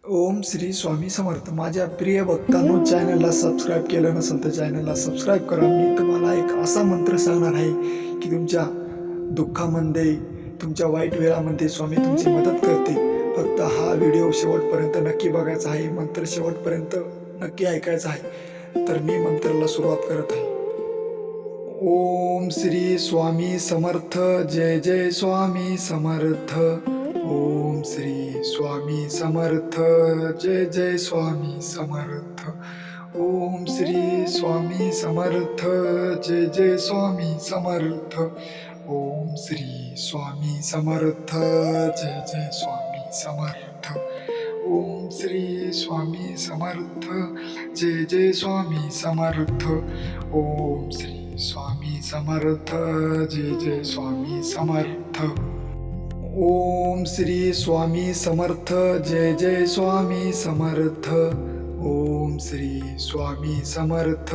ओम श्री स्वामी समर्थ. माझ्या प्रिय भक्तांनो, चॅनलला सबस्क्राईब केलं नसेल तर चॅनलला सबस्क्राईब करा. मी तुम्हाला एक असा मंत्र सांगणार आहे की तुमच्या दुःखामध्ये, तुमच्या वाईट वेळामध्ये स्वामी तुमची मदत करते. फक्त हा व्हिडिओ शेवटपर्यंत नक्की बघायचा आहे, मंत्र शेवटपर्यंत नक्की ऐकायचा आहे. तर मी मंत्राला सुरुवात करत आहे. ओम श्री स्वामी समर्थ. जय जय स्वामी समर्थ. ओम श्री स्वामी समर्थ. जय जय स्वामी समर्थ. ओम श्री स्वामी समर्थ. जय जय स्वामी समर्थ. ओम श्री स्वामी समर्थ. जय जय स्वामी समर्थ. ओम श्री स्वामी समर्थ. जय जय स्वामी समर्थ. ओम श्री स्वामी समर्थ. जय जय स्वामी समर्थ. ओम श्री स्वामी समर्थ. जय जय स्वामी समर्थ. ओम श्री स्वामी समर्थ.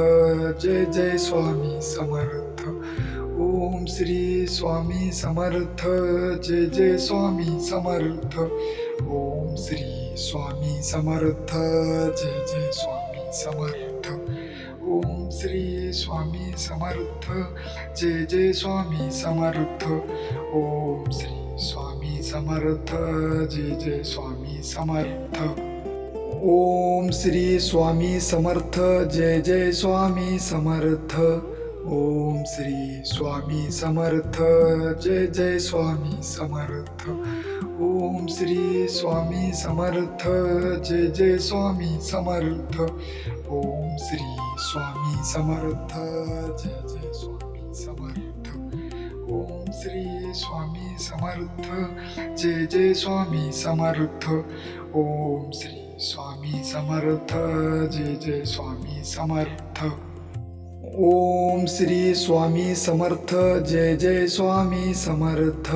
जय जय स्वामी समर्थ. ओम श्री स्वामी समर्थ. जय जय स्वामी समर्थ. ओम श्री स्वामी समर्थ. जय जय स्वामी समर्थ. ओम श्री स्वामी समर्थ. जय जय स्वामी समर्थ. ओम श्री स्वामी समर्थ. जय जय स्वामी समर्थ. ओम श्री स्वामी समर्थ. जय जय स्वामी समर्थ. ओम श्री स्वामी समर्थ. जय जय स्वामी समर्थ. ओम श्री स्वामी समर्थ. जय जय स्वामी समर्थ. ओम श्री स्वामी समर्थ. जय जय स्वामी समर्थ. ओम श्री स्वामी समर्थ. जय जय स्वामी समर्थ. ओम श्री स्वामी समर्थ. जय जय स्वामी समर्थ. ओम श्री स्वामी समर्थ. जय जय स्वामी समर्थ.